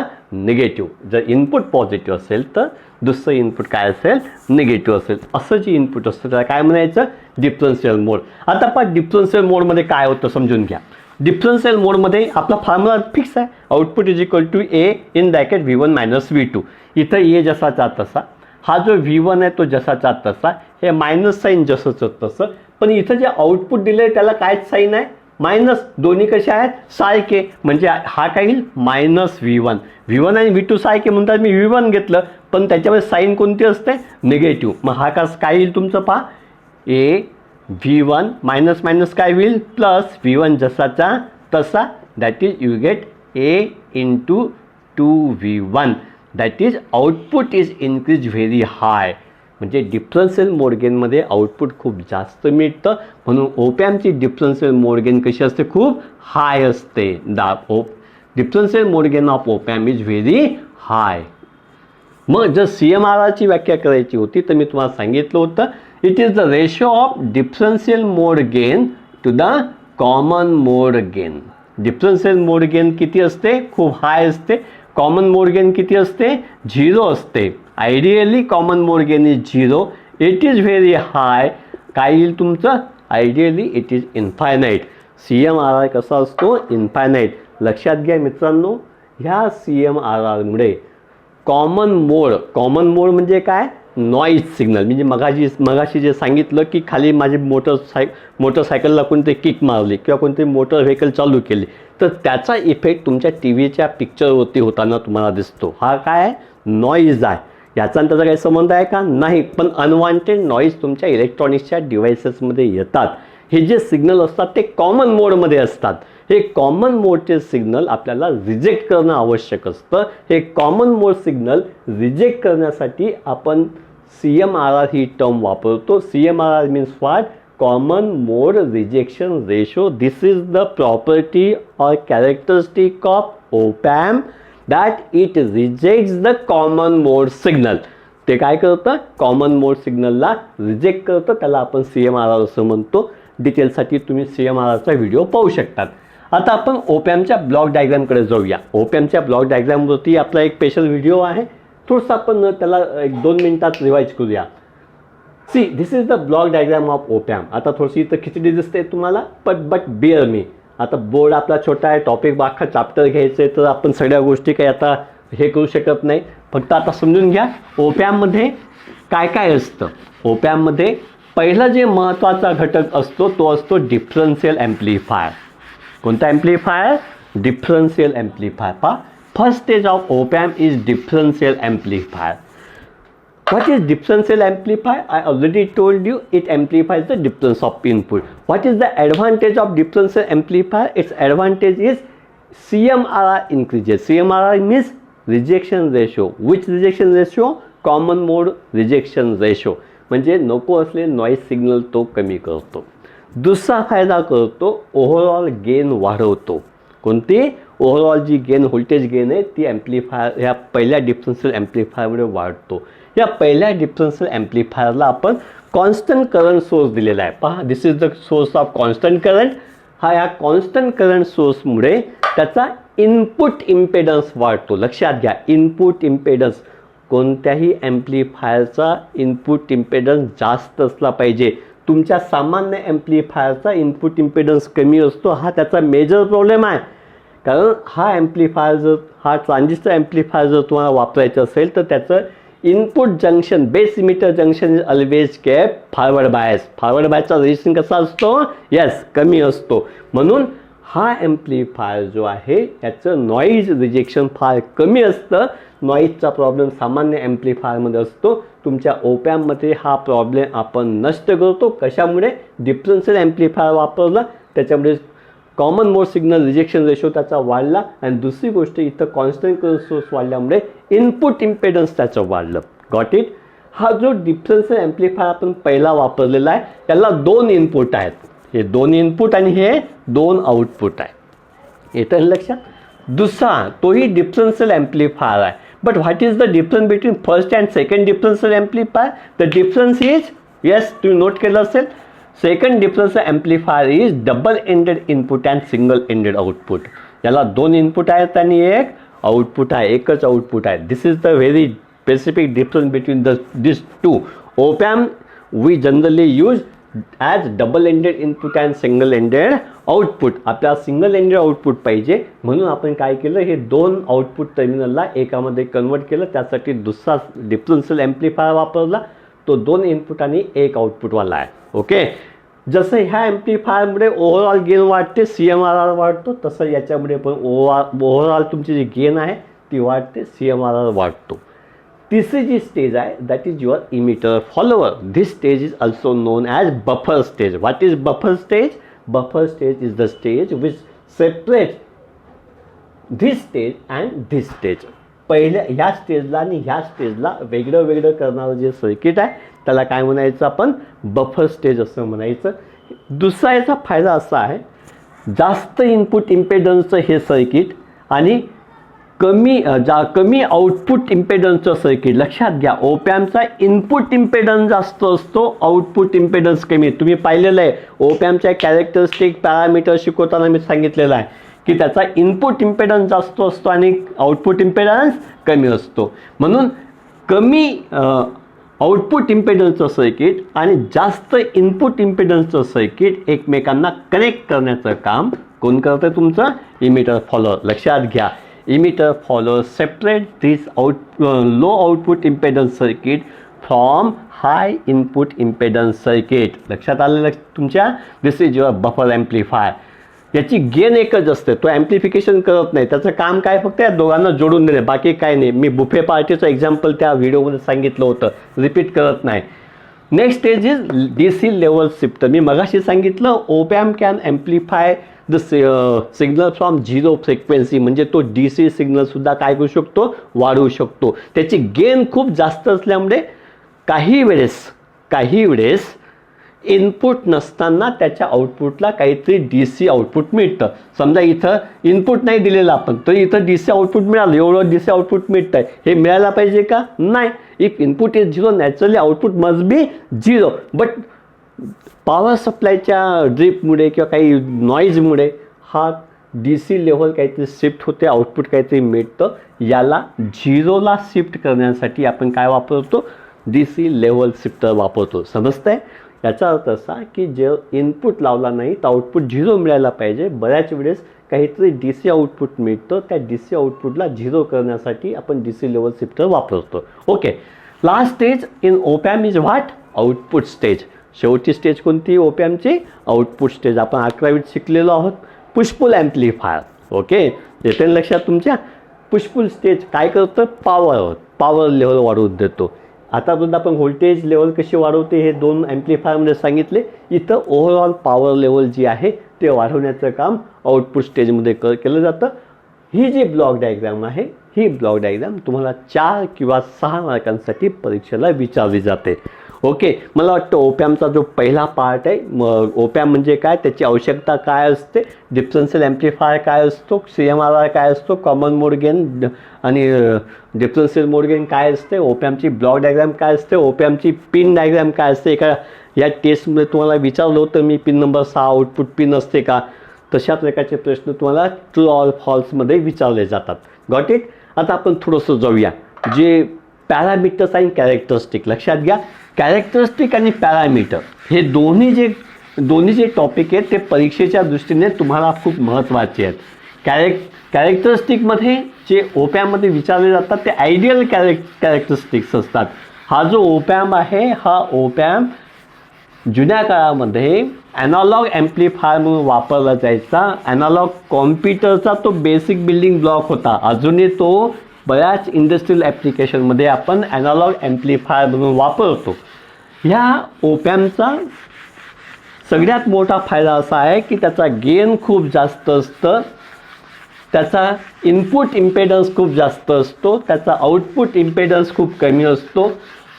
Speaker 1: negative. जर input positive असेल तर दुसरं input काय असेल? Negative असेल. असं जे input असतं त्याला काय म्हणायचं? डिफरन्शियल मोड. आता पण डिफरन्शियल मोडमध्ये काय होतं समजून घ्या. डिफरन्शियल मोडमध्ये आपला फॉर्म्युला फिक्स आहे. Output is equal to A in bracket V1 minus V2. इथं A जसाचा तसा, हा जो V1 आहे तो जसाचा तसा, हे मायनस साईन जसंच तसं. पण इथं जे आउटपुट दिले त्याला काय साईन आहे? मायनस दोन्ही कसे आहेत सारखे, म्हणजे हा काय येईल -V1. V1 आणि V2 सारखे म्हणतात, मी V1 घेतलं पण त्याच्यामध्ये साईन कोणती असते निगेटिव्ह. मग हा काय येईल तुमचं पहा V1 मायनस मायनस काय होईल प्लस V1 जसाचा तसा, that is you get A into 2V1. That is output is increase very high. म्हणजे डिफरन्शियल मोड गेनमध्ये आउटपुट खूप जास्त मिळतं, म्हणून ओपॅमची डिफरन्शियल मोड गेन कशी असते खूप हाय असते. Differential mode gain of opamp is very high. मग जर CMRRची व्याख्या करायची होती तर मी तुम्हाला सांगितलं होतं it is the ratio of differential mode gain to the common mode gain. Differential mode gain किती असते खूप हाय असते, कॉमन मोड गेन किती असते 0 असते. Ideally common mode gain is 0, it is very हाय. काय येईल तुमचं ideally it is infinite. CMRR कसा असतो इन्फायनाईट. लक्षात घ्या मित्रांनो, ह्या CMRRमुळे कॉमन मोड म्हणजे काय नॉईज सिग्नल. म्हणजे मगाशी जे सांगितलं की खाली माझी मोटरसायकलला कोणते किक मारली किंवा कोणते मोटर व्हेकल चालू केली तर त्याचा इफेक्ट तुमच्या TVच्या पिक्चरवरती होताना तुम्हाला दिसतो. हा काय नॉईज आहे. याचा आणि त्याचा काही संबंध आहे का नाही, पण अनवॉन्टेड नॉईज तुमच्या इलेक्ट्रॉनिक्सच्या डिव्हाइसेसमध्ये येतात. हे जे सिग्नल असतात ते कॉमन मोडमध्ये असतात. हे कॉमन मोडचे सिग्नल आपल्याला रिजेक्ट करणं आवश्यक असतं. हे कॉमन मोड सिग्नल रिजेक्ट करण्यासाठी आपण CMRR ही टर्म वापरतो. CMRR means what common mode rejection ratio. This is the property or characteristic of opamp that it rejects the common mode signal. ते काय करतं कॉमन मोड सिग्नलला रिजेक्ट करतं, त्याला आपण CMRR असं म्हणतो. डिटेल्ससाठी तुम्ही CMRRचा व्हिडिओ पाहू शकतात. आता आपण ओपॅमच्या ब्लॉक डायग्रामकडे जाऊया. ओपॅमच्या ब्लॉक डायग्रामवरती आपला एक स्पेशल व्हिडिओ आहे, थोडंसं आपण त्याला 1-2 मिनिटात रिवाइज करूया. See this is the block diagram of op amp. आता थोडीशी इथं खिचडी दिसते तुम्हाला, बट बिअर मी. आता बोर्ड आपला छोटा आहे, टॉपिक बाखा चॅप्टर घ्यायचं आहे तर आपण सगळ्या गोष्टी काही आता हे करू शकत नाही. फक्त आता समजून घ्या ओपॅममध्ये काय काय असतं. ओपॅममध्ये पहिला जे महत्त्वाचा घटक असतो तो असतो डिफरन्शियल ॲम्प्लिफायर. कोणता ॲम्प्लिफायर डिफरन्शियल ॲम्प्लिफायर. पहा first stage of op amp is differential amplifier. What is differential amplifier? I already told you it amplifies the difference of input. What is the advantage of differential amplifier? Its advantage is CMRR increases. CMRR means rejection ratio. Which rejection ratio? Common mode rejection ratio. म्हणजे नको असले noise signal तो कमी करतो. दुसरा फायदा करतो overall gain वाढवतो. कोणती ओव्हरऑल जी गेन व्होल्टेज गेन आहे ती ॲम्प्लिफायर ह्या पहिल्या डिफरन्शियल ॲम्प्लिफायरमुळे वाढतो. या पहिल्या डिफरन्शियल ॲम्प्लिफायरला आपण कॉन्स्टंट करंट सोर्स दिलेला आहे. पहा this is the source of constant current. ह्या कॉन्स्टंट करंट सोर्समुळे त्याचा इनपुट इम्पेडन्स वाढतो. लक्षात घ्या इनपुट इम्पेडन्स. कोणत्याही ॲम्प्लिफायरचा इनपुट इम्पेडन्स जास्त असला पाहिजे. तुमच्या सामान्य ॲम्प्लिफायरचा इनपुट इम्पेडन्स कमी असतो. हा त्याचा मेजर प्रॉब्लेम आहे. कारण हा ॲम्प्लिफायर जर हा ट्रान्झिस्टर ॲम्प्लिफायर जर तुम्हाला वापरायचं असेल तर त्याचं input junction base emitter junction is always kept forward bias. Forward बायसचा रेजिस्टन्स कसा असतो यस कमी असतो. म्हणून हा ॲम्प्लिफायर जो आहे याचं नॉईज रिजेक्शन फार कमी असतं. नॉईजचा प्रॉब्लेम सामान्य ॲम्प्लिफायरमध्ये असतो. तुमच्या ओपॅम्पमध्ये हा प्रॉब्लेम आपण नष्ट करतो. कशामुळे डिफरन्शियल ॲम्प्लिफायर वापरलं त्याच्यामुळे common mode signal rejection ratio त्याचा वाढला. आणि दुसरी गोष्ट इथं कॉन्स्टंट करंट सोर्स वाढल्यामुळे इनपुट इम्पेडन्स त्याचं वाढलं. Got it. हा जो डिफरन्शियल ॲम्प्लिफायर आपण पहिला वापरलेला आहे त्याला 2 इनपुट आहेत. हे 2 इनपुट आणि हे 2 आउटपुट आहे. येतं लक्षात. दुसरा तोही डिफरन्शियल ॲम्प्लिफायर आहे. But what is the difference between first and second differential amplifier? The difference is yes तुम्ही नोट केलं असेल. Second differential amplifier is double ended input and single ended output. याला 2 इनपुट आहेत आणि 1 आउटपुट आहे. एकच output आहे. This is the very specific difference between this two. Opamp we generally use as double ended input and single ended output. आपल्याला single ended output पाहिजे म्हणून आपण काय केलं हे 2 आउटपुट टर्मिनलला एकामध्ये कन्वर्ट केलं. त्यासाठी दुसरा डिफरन्शियल ॲम्प्लिफायर वापरला. तो 2 इनपुट आणि 1 आउटपुटवाला आहे. ओके. जसं ह्या ॲम्प्लिफायरमुळे ओव्हरऑल गेन वाढते, CMRR वाढतो, तसं याच्यामुळे पण ओव्हरऑल तुमची जी गेन आहे ती वाढते, CMRR वाढतो. तिसरी जी स्टेज आहे that is your emitter follower. This stage is also non as buffer stage. What is buffer stage? Buffer stage is the stage which separate this stage and this stage. पहिल्या ह्या स्टेजला आणि ह्या स्टेजला वेगळं वेगळं करणारं जे सर्किट आहे त्याला काय म्हणायचं आपण? बफर स्टेज असं म्हणायचं. दुसरा याचा फायदा असा आहे, जास्त इनपुट इम्पेडन्सचं हे सर्किट आणि कमी आउटपुट इम्पेडन्सचं सर्किट. लक्षात घ्या, ओपॅमचा इनपुट इम्पेडन्स जास्त असतो, आउटपुट इम्पेडन्स कमी. तुम्ही पाहिलेलं आहे ओपॅमच्या कॅरेक्टरिस्टिक पॅरामीटर शिकवताना मी सांगितलेलं आहे की त्याचा इनपुट इम्पेडन्स जास्त असतो आणि आउटपुट इम्पेडन्स कमी असतो. म्हणून कमी आउटपुट इम्पेडन्सचं सर्किट आणि जास्त इनपुट इम्पेडन्सचं सर्किट एकमेकांना कनेक्ट करण्याचं काम कोण करतं? तुमचं इमिटर फॉलोअर. लक्षात घ्या, emitter follower separate this low output impedance circuit from high input impedance circuit. लक्षात आलं तुमच्या? दिस इज युअर बफर ॲम्प्लिफायर. याची गेन एकच असते, तो ॲम्प्लिफिकेशन करत नाही. त्याचं काम काय? फक्त या दोघांना जोडून देणे, बाकी काय नाही. मी बुफे पार्टीचं एक्झाम्पल त्या व्हिडिओमध्ये सांगितलं होतं, रिपीट करत नाही. Next stage is DC level shifter. मी मगाशी सांगितलं opamp can amplify the signal from 0 frequency. म्हणजे तो DC सिग्नलसुद्धा काय करू शकतो? वाढवू शकतो. त्याची गेन खूप जास्त असल्यामुळे काही वेळेस इनपुट नसताना त्याच्या आउटपुटला काहीतरी DC आउटपुट मिळतं. समजा इथं इनपुट नाही दिलेलं आपण, तर इथं DC आउटपुट मिळालं, एवढं DC आउटपुट मिळतं आहे. हे मिळायला पाहिजे का? नाही. If input is 0 naturally output must be 0. But power सप्लायच्या ड्रिपमुळे किंवा काही नॉईजमुळे हा DC लेव्हल काहीतरी शिफ्ट होते, आउटपुट काहीतरी मिळतं. याला 0ला शिफ्ट करण्यासाठी आपण काय वापरतो? DC लेव्हल शिफ्टर वापरतो. समजतंय? याचा अर्थ असा की जे इनपुट लावला नाही तर आउटपुट 0 मिळायला पाहिजे. बऱ्याच वेळेस काहीतरी DC आउटपुट मिळतं, त्या DC आउटपुटला 0 करण्यासाठी आपण DC लेवल शिफ्टर वापरतो. Okay, last stage in opamp is what? Output stage. शेवटची स्टेज कोणती? ओपॅमची आउटपुट स्टेज. आपण 11वीत शिकलेलो आहोत. Push pull amplifier. ओके, येते लक्षात तुमच्या? पुश पुल स्टेज काय करतं? पॉवर लेवल वाढवून देतो. आतापर्यंत आपण व्होल्टेज लेवल कशी वाढवते हे 2 ॲम्प्लिफायरमध्ये सांगितले. इथं ओव्हरऑल पॉवर लेवल जी आहे ते वाढवण्याचं काम आउटपुट स्टेजमध्ये केलं जातं. ही जी ब्लॉक डायग्राम आहे, ही ब्लॉक डायग्राम तुम्हाला 4 किंवा 6 मार्कांसाठी परीक्षेला विचारली जाते. ओके, मला वाटतं ओपॅमचा जो पहिला पार्ट आहे, ओपॅम म्हणजे काय, त्याची आवश्यकता काय असते, डिफरन्शियल ॲम्प्लिफायर काय असतो, CMRR काय असतो, कॉमन मोड गेन आणि डिफरन्शियल मोड गेन काय असते, ओपॅमची ब्लॉक डायग्राम काय असते, ओपॅमची पिन डायग्राम काय असते. एका या टेस्टमध्ये तुम्हाला विचारलं होतं मी, पिन नंबर 6 आउटपुट पिन असते का? तशा प्रकारचे प्रश्न तुम्हाला ट्रू ऑर फॉल्समध्ये विचारले जातात. Got it? आता आपण थोडंसं जाऊया जे पॅरामीटर्स आणि कॅरेक्टरिस्टिक. लक्षात घ्या, कॅरेक्टरिस्टिक आणि पॅरामीटर हे दोन्ही जे टॉपिक आहेत ते परीक्षेच्या दृष्टीने तुम्हाला खूप महत्त्वाचे आहेत. कॅरेक्टरिस्टिकमध्ये जे ओपॅममध्ये विचारले जातात ते आयडियल कॅरेक्टरिस्टिक्स असतात. हा जो ओपॅम आहे, हा ओपॅम जुन्या काळामध्ये ॲनालॉग ॲम्प्लिफायर म्हणून वापरला जायचा. ॲनालॉग कॉम्प्युटरचा तो बेसिक बिल्डिंग ब्लॉक होता. अजूनही तो बऱ्याच इंडस्ट्रियल ॲप्लिकेशनमध्ये आपण ॲनालॉग ॲम्प्लिफायर म्हणून वापरतो. ह्या ओपॅमचा सगळ्यात मोठा फायदा असा आहे की त्याचा गेन खूप जास्त असतं, त्याचा इनपुट इम्पेडन्स खूप जास्त असतो, त्याचा आउटपुट इम्पेडन्स खूप कमी असतो.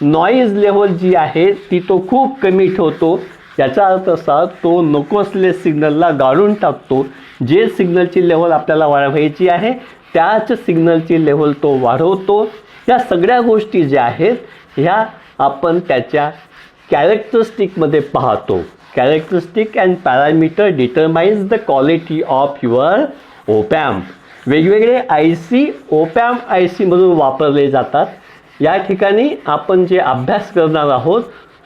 Speaker 1: नॉईज लेवल जी आहे ती तो खूप कमी ठेवतो. याचा अर्थ असा, तो नको असलेल्या सिग्नलला गाळून टाकतो. जे सिग्नलची लेवल आपल्याला वाढवायची आहे त्याच सिग्नलची लेवल तो वाढवतो. या सगळ्या गोष्टी ज्या आहेत ह्या आपण त्याच्या कॅरेक्टरिस्टिकमध्ये पाहतो. Characteristic and parameter determines the quality of your opamp. वेगवेगळे IC ओपॅम IC म्हणून वापरले जातात. या ठिकाणी आपण जे अभ्यास करणार आहोत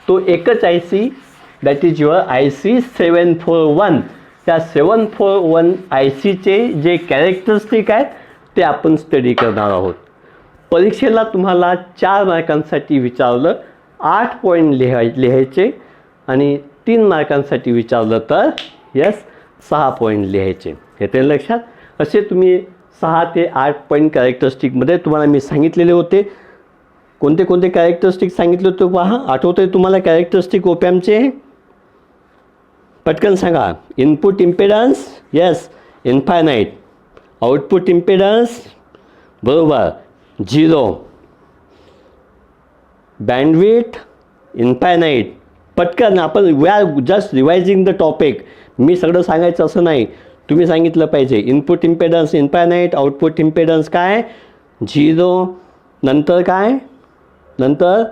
Speaker 1: तो एकच IC, that is your IC 741. त्या 741 ICचे जे कॅरेक्टरिस्टिक आहेत ते आपण स्टडी करणार आहोत. परीक्षेला तुम्हाला 4 मार्कांसाठी विचारलं, 8 पॉईंट लिहायचे आणि 3 मार्कांसाठी विचारलं तर यस 6 पॉईंट लिहायचे. येते लक्षात. असे तुम्ही 6 ते 8 पॉईंट कॅरेक्टरिस्टिकमध्ये तुम्हाला मी सांगितलेले होते. कोणते कोणते कॅरेक्टरिस्टिक सांगितले होते पहा, आठवतं आहे तुम्हाला कॅरेक्टरिस्टिक ओपॅमचे? पटकन सांगा. Input impedance yes infinite. Output impedance बरोबर 0. Bandwidth infinite. पटकन आपण we are just revising the topic. मी सगळं सांगायचं असं नाही, तुम्ही सांगितलं पाहिजे. Input impedance infinite, output impedance काय 0. नंतर काय, नंतर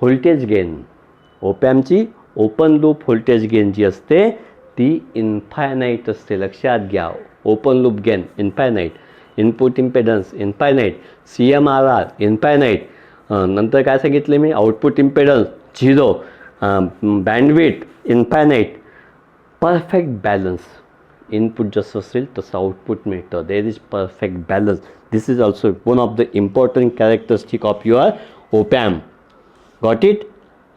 Speaker 1: व्होल्टेज गेन. ओपॅमची ओपन लूप व्होल्टेज गेन जी असते ती इन्फायनाईट असते. लक्षात घ्या. Open loop gain infinite, input impedance infinite, CMRR infinite. नंतर काय सांगितलं मी, output impedance 0, bandwidth infinite. Perfect balance. Input जसं असेल तसं आउटपुट मिळतं. There is perfect balance. This is also one of the important characteristic of your opamp. Got it.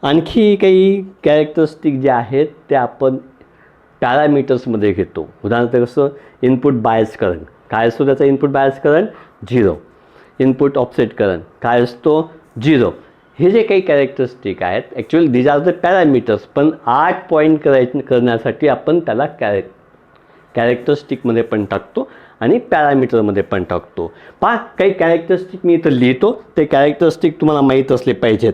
Speaker 1: आणखी काही कॅरेक्टरिस्टिक जे आहेत ते आपण पॅरामीटर्समध्ये घेतो. उदाहरणार्थ कसं, इनपुट बायस करंट काय असतो, त्याचा input bias current 0. Input offset current काय असतो 0. हे जे काही कॅरेक्टरिस्टिक आहेत actually these are the parameters. पण 8 पॉईंट करण्यासाठी आपण त्याला कॅरेक्टरिस्टिकमध्ये पण टाकतो आणि पॅरामीटरमध्ये पण टाकतो. पहा, काही कॅरेक्टरिस्टिक मी इथं लिहितो. ते कॅरेक्टरिस्टिक तुम्हाला माहीत असले पाहिजेत.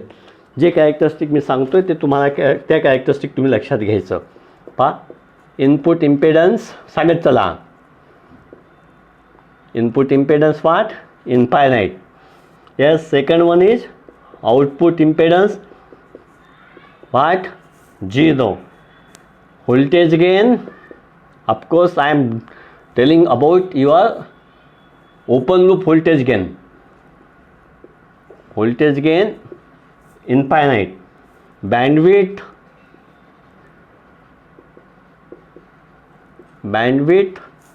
Speaker 1: जे कॅरेक्टरिस्टिक मी सांगतो आहे ते तुम्हाला त्या कॅरेक्टरिस्टिक तुम्ही लक्षात घ्यायचं. पहा, इनपुट इम्पेडन्स सांगत चला. Input impedance what infinite. Yes. Second one is output impedance what 0. Voltage gain of course I am telling about your open loop voltage gain. Voltage gain infinite. Bandwidth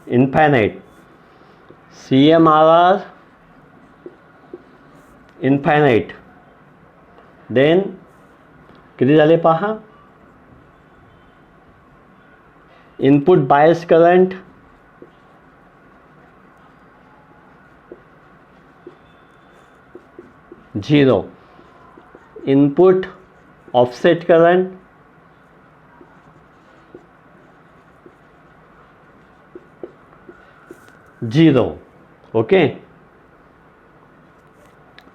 Speaker 1: infinite. CMRR infinite. Then किती झाले पहा, input bias current 0. Input offset current 0. Okay.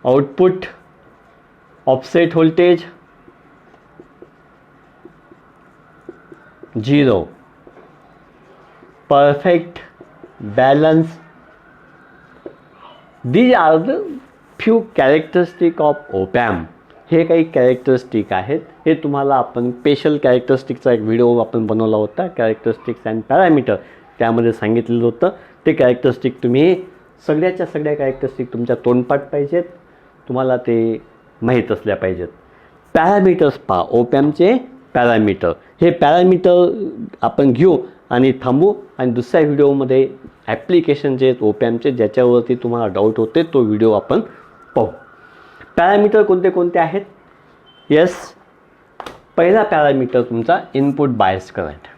Speaker 1: Output offset voltage 0. Perfect balance. These are the few characteristic of opamp. हे काही characteristic आहेत. हे तुम्हाला आपण special कॅरेक्टरिस्टिकचा एक व्हिडिओ आपण बनवला होता, कॅरेक्टरिस्टिक्स अँड पॅरामीटर. त्यामध्ये सांगितलेलं होतं ते कॅरेक्टरिस्टिक तुम्ही सगळ्याच्या सगळ्या कॅरेक्टरिस्टिक तुमच्या तोंडपाठ पाहिजेत, तुम्हाला ते माहीत असल्या पाहिजेत. पॅरामीटर्स पहा, ओपॅमचे पॅरामीटर. हे पॅरामीटर आपण घेऊ आणि थांबू आणि दुसऱ्या व्हिडिओमध्ये ॲप्लिकेशन जे आहेत ओपॅमचे ज्याच्यावरती तुम्हाला डाऊट होते तो व्हिडिओ आपण पाहू. पॅरामीटर कोणते कोणते आहेत? येस. पहिला पॅरामीटर तुमचा input bias current.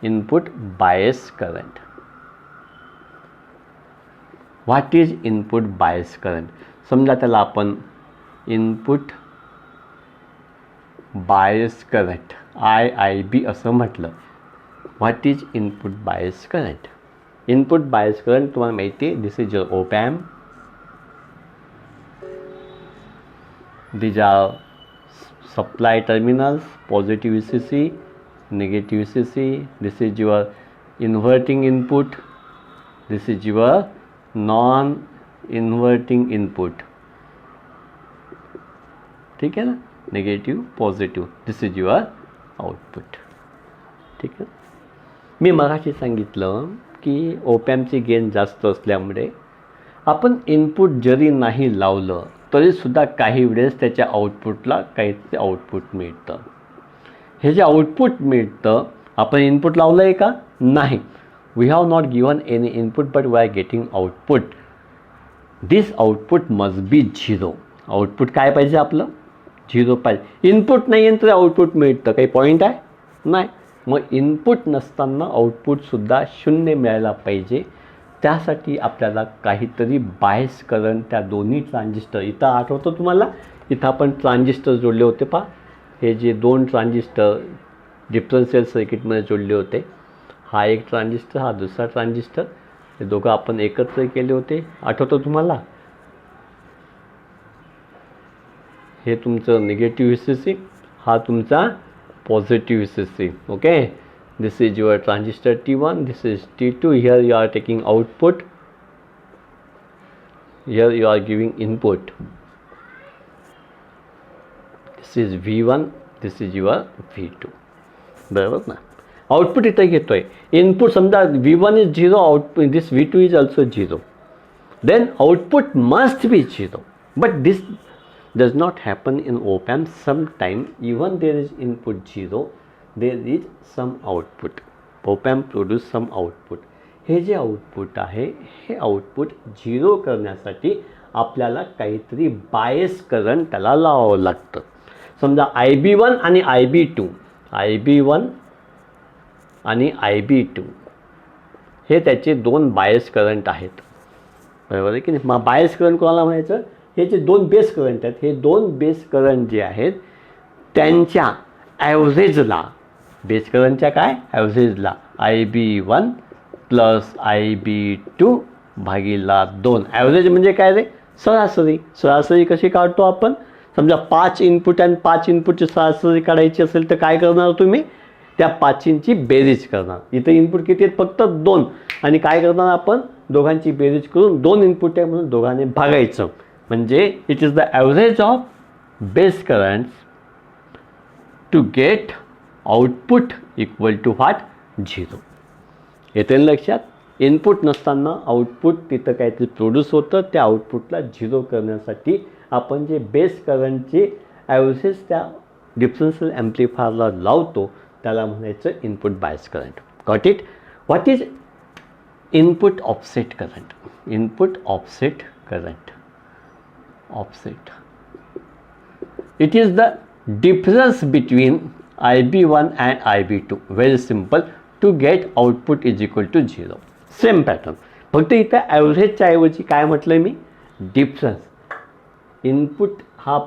Speaker 1: Input bias current. What is input bias current? समजा त्याला आपण इनपुट बायस करंट IIB असं म्हटलं. What is input bias current? Input bias current तुम्हाला माहिती आहे, this is your opamp. These are supply terminals, positive VCC, negative VCC. This is your inverting input. This is your non-inverting input. ठीक है ना? Negative, positive. This is your output. ठीक है. मी मगाशी सांगितलं की ओपॅमची गेन जास्त असल्यामुळे आपण इनपुट जरी नाही लावलं तरीसुद्धा काही वेळेस त्याच्या आउटपुटला काहीतरी आउटपुट मिळतं. हे जे आउटपुट मिळतं आपण इनपुट लावलं आहे का? नाही. We have not given any input but we are getting output. This output must be 0. आउटपुट काय पाहिजे आपलं? झिरो पाहिजे. इनपुट नाही आहे तर आउटपुट मिळतं, काही पॉईंट आहे नाही. मग इनपुट नसताना आउटपुटसुद्धा शून्य मिळायला पाहिजे. त्यासाठी आपल्याला काहीतरी बायस करंट त्या दोन्ही ट्रान्झिस्टर, इथं आठवतं तुम्हाला, इथं आपण ट्रान्झिस्टर जोडले होते पहा, हे जे दोन ट्रान्झिस्टर डिफरन्शियल सर्किटमध्ये जोडले होते, हा एक ट्रान्झिस्टर, हा दुसरा ट्रान्झिस्टर, हे दोघं आपण एकत्र केले होते, आठवतं तुम्हाला. हे तुमचं निगेटिव्ह VCC, हा तुमचा positive VCC. Okay, this is your transistor T1, this is T2. Here you are taking output, here you are giving input. This is V1, this is your V2. बरोबर ना. आउटपुट इथं घेतोय, input समजा V1 is 0, output this V2 is also 0, then output must be 0. But this does not happen in op-amp. Sometime even there is input 0, there is some output. op-amp produce some output. हे जे output आहे, हे output 0 करण्यासाठी आपल्याला काहीतरी bias current त्याला लावावं लागतं. समजा IB1 आणि IB2, IB1 आणि IB2 हे त्याचे दोन बायस करंट आहेत, बरोबर आहे की नाही. मग बायस करंट कोणाला म्हणायचं, हे जे दोन बेस करंट आहेत, हे दोन बेस करंट जे आहेत त्यांच्या ॲव्हरेजला, बेस करंटच्या काय ॲव्हरेजला IB1 प्लस IB2 भागीला 2. ॲव्हरेज म्हणजे काय रे, सरासरी. सरासरी कशी काढतो आपण, समजा 5 इनपुट आणि 5 इनपुटची सरासरी काढायची असेल तर काय करणार तुम्ही, त्या 5ची बेरीज करणार. इथं इनपुट किती आहेत, फक्त 2, आणि काय करणार आपण, दोघांची बेरीज करून 2 इनपुट आहे म्हणून दोघांनी भागायचं. म्हणजे it is the average of base currents to get output equal to what, 0. येते लक्षात. इनपुट नसताना आउटपुट तिथं काहीतरी प्रोड्यूस होतं, त्या आउटपुटला 0 करण्यासाठी आपण जे बेस करंटचे ॲव्हरेज त्या डिफरन्शियल ॲम्प्लिफायरला लावतो त्याला म्हणायचं input bias current. Got it. What is input offset current. Input offset current, offset, it is the difference between IB1 and IB2. very simple. to get output is equal to 0. Same pattern, फक्त इथं ॲव्हरेजच्या ऐवजी काय म्हटलं मी, difference. Input हा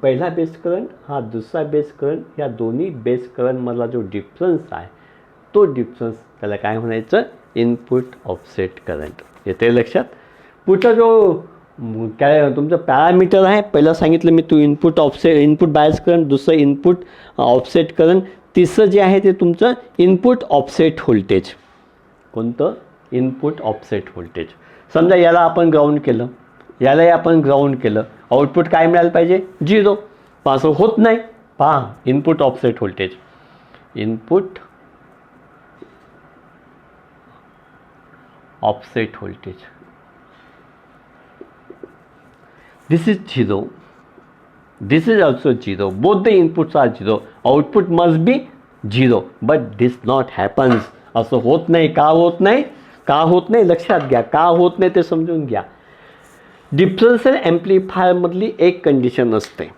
Speaker 1: पहिला base current, हा दुसरा base current, ह्या दोन्ही बेस करंटमधला जो डिफरन्स आहे तो डिफरन्स त्याला काय म्हणायचं, इनपुट ऑफसेट करंट. येते लक्षात. पुढचा जो काय तुमचं पॅरामीटर आहे, पहिलं सांगितलं मी, तू input offset, input bias current, दुसरं इनपुट ऑफसेट करंट, तिसरं जे आहे ते तुमचं इनपुट ऑफसेट व्होल्टेज. कोणतं, इनपुट ऑफसेट व्होल्टेज. समजा याला आपण ग्राउंड केलं, यालाही आपण ग्राउंड केलं, आउटपुट काय मिळायला पाहिजे, 0. असं होत नाही. पहा, input offset voltage, input offset voltage, this is 0, this is also 0, both the inputs are 0, output must be 0, but this not happens. असं होत नाही. का होत नाही, का होत नाही लक्षात घ्या, का होत नाही ते समजून घ्या. डिफरन्शियल ॲम्प्लिफायरमधली एक कंडिशन असते,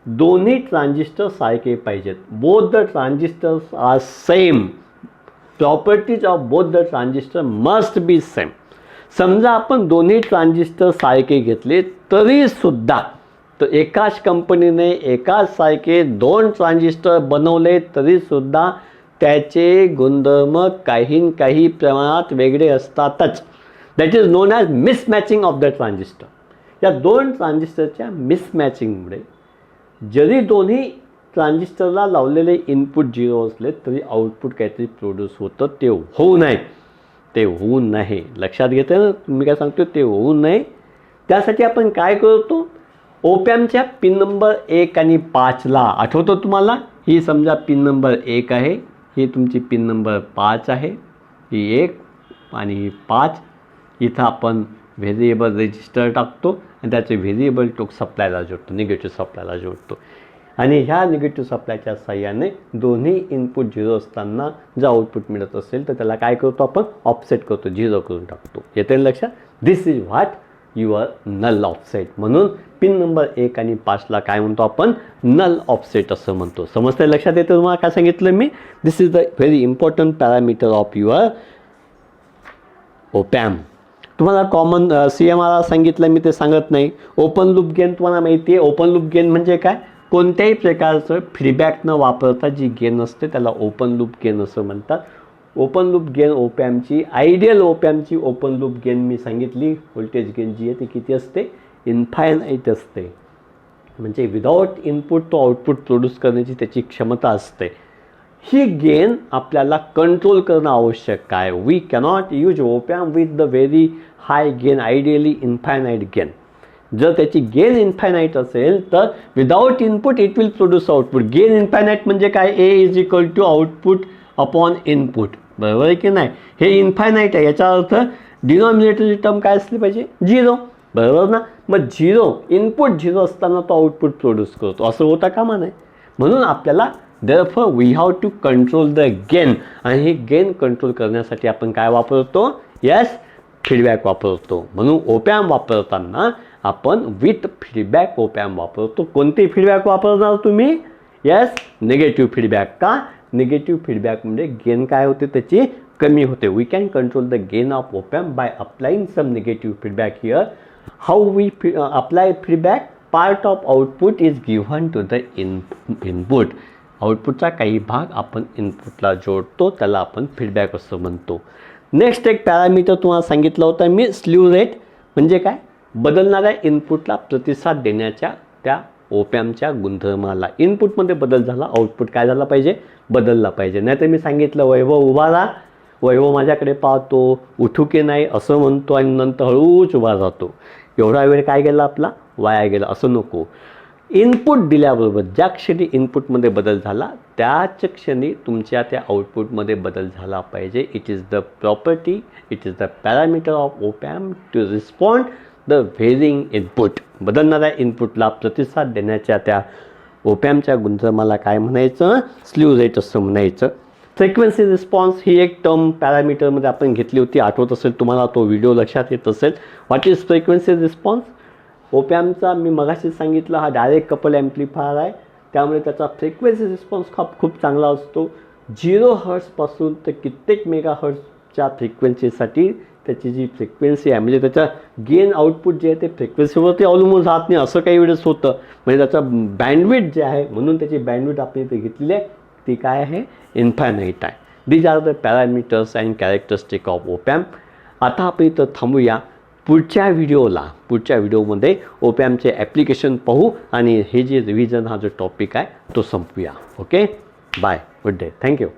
Speaker 1: दोन्ही ट्रान्झिस्टर सारखे पाहिजेत. Both the transistors are same, properties of both the transistor must be same. समजा आपण दोन्ही ट्रान्झिस्टर सारखे घेतले तरीसुद्धा, तर एकाच कंपनीने एकाच सारखे 2 ट्रान्झिस्टर बनवले तरीसुद्धा त्याचे गुणधर्म काही प्रमाणात वेगळे असतातच. That is known as mismatching of the transistor. या 2 ट्रान्झिस्टरच्या मिसमॅचिंगमुळे जरी दोन्ही ट्रान्झिस्टरला लावलेले इनपुट 0 असले तरी आउटपुट काहीतरी प्रोड्यूस होतं, ते होऊ नये, ते होऊ नये. लक्षात घेते ना तुम्ही काय सांगतो, ते होऊ नये. त्यासाठी आपण काय करतो, ओपॅम्पच्या पिन नंबर 1 आणि 5ला आठवतो तुम्हाला, ही समजा पिन नंबर 1 आहे, ही तुमची पिन नंबर 5 आहे, ही 1 आणि ही 5. इथं आपण व्हेरिएबल रेजिस्टर टाकतो आणि त्याचे व्हेरिएबल टोक सप्लायला जोडतो, निगेटिव्ह सप्लायला जोडतो. आणि ह्या निगेटिव्ह सप्लायच्या साह्याने दोन्ही इनपुट 0 असताना जर आउटपुट मिळत असेल तर त्याला काय करतो आपण, ऑफसेट करतो, 0 करून टाकतो. येते लक्षात. This is what your null offset. म्हणून पिन नंबर 1 आणि 5ला काय म्हणतो आपण, नल ऑफसेट असं म्हणतो. समजतंय, लक्षात येतं तुम्हाला काय सांगितलं मी. This is the very important parameter of your opamp. तुम्हाला कॉमन CMRR सांगितलं मी, ते सांगत नाही. ओपन लूप गेन तुम्हाला माहिती आहे. ओपन लूप गेन म्हणजे काय, कोणत्याही प्रकारचं फीडबॅक न वापरता जी गेन असते त्याला ओपन लूप गेन असं म्हणतात. ओपन लूप गेन ओपॅम्पची, आयडियल ओपॅम्पची ओपन लूप गेन मी सांगितली, व्होल्टेज गेन जी आहे ती किती असते, इन्फायनाईट असते. म्हणजे विदाउट इनपुट तो आउटपुट प्रोड्यूस करण्याची त्याची क्षमता असते. ही गेन आपल्याला कंट्रोल करणं आवश्यक आहे. We cannot use op amp with the very high gain, ideally infinite gain. जर त्याची गेन इन्फायनाईट असेल तर without input it will produce output. Gain infinite म्हणजे काय, A is equal to output upon input, बरोबर आहे की नाही. हे इन्फायनाईट आहे, याचा अर्थ डिनॉमिनेटरची टर्म काय असली पाहिजे, 0, बरोबर ना. मग 0, इनपुट 0 असताना तो आउटपुट प्रोड्यूस करतो, असं होता कामा नये. म्हणून आपल्याला therefore we have to control the gain, आणि हे गेन कंट्रोल करण्यासाठी आपण काय वापरतो, यस, फीडबॅक वापरतो. म्हणून ओपॅम्प वापरताना आपण विथ फीडबॅक ओपॅम्प वापरतो. कोणते फीडबॅक वापरणार तुम्ही, यस, निगेटिव्ह फीडबॅक. का, निगेटिव्ह फीडबॅक म्हणजे गेन काय होते त्याची कमी होते. We can control the gain of op amp by applying some negative feedback here. How we apply feedback, part of output is given to the input. आउटपुटचा काही भाग आपण इनपुटला जोडतो, त्याला आपण फीडबॅक असं म्हणतो. नेक्स्ट एक पॅरामीटर तुम्हाला सांगितलं होतं मी, स्ल्यू रेट म्हणजे काय, बदलणाऱ्या इनपुटला प्रतिसाद देण्याच्या त्या ओपॅम्पच्या गुणधर्माला. इनपुटमध्ये बदल झाला, आउटपुट काय झाला पाहिजे, बदलला पाहिजे. नाही तर मी सांगितलं वैभव उभा राहा, वैभव माझ्याकडे पाहतो, उठू की नाही असं म्हणतो आणि नंतर हळूच उभा राहतो. एवढा वेळ काय गेला आपला, वाया गेला, असं नको. इनपुट दिल्याबरोबर ज्या क्षणी इनपुटमध्ये बदल झाला त्याच क्षणी तुमच्या त्या आउटपुटमध्ये बदल झाला पाहिजे. It is the property, it is the parameter of opamp to respond the varying input. बदलणाऱ्या इनपुटला प्रतिसाद देण्याच्या त्या ओपॅम्पच्या गुणधर्माला काय म्हणायचं, स्ल्यू रेट असं म्हणायचं. फ्रिक्वेन्सी रिस्पॉन्स ही एक टर्म पॅरामीटरमध्ये आपण घेतली होती, आठवत असेल तुम्हाला, तो व्हिडिओ लक्षात येत असेल. What is frequency response. ओपॅम्पचा मी मगाशी सांगितलं हा डायरेक्ट कपल ॲम्प्लिफायर आहे, त्यामुळे त्याचा फ्रिक्वेन्सी रिस्पॉन्स खूप चांगला असतो. 0 हर्ट्जपासून तर कित्येक मेगा हर्ट्जच्या फ्रिक्वेन्सीसाठी त्याची जी फ्रिक्वेन्सी आहे, म्हणजे त्याचा गेन आउटपुट जे आहे ते फ्रिक्वेन्सीवरती अवलंबून राहत नाही, असं काही वेळेस होतं. म्हणजे त्याचा बँडविड्थ जे आहे, म्हणून त्याची बँडविड्थ आपण इथे घेतलेली आहे, ती काय आहे, इन्फायनाईट आहे. These are the parameters and characteristic of op amp. आता आपण इथं थांबूया. पुढच्या व्हिडिओमध्ये ओपॅम्पचे ॲप्लिकेशन पाहू आणि हे जे रिव्हिजन हा जो टॉपिक आहे तो संपूया. Okay, bye, good day, thank you.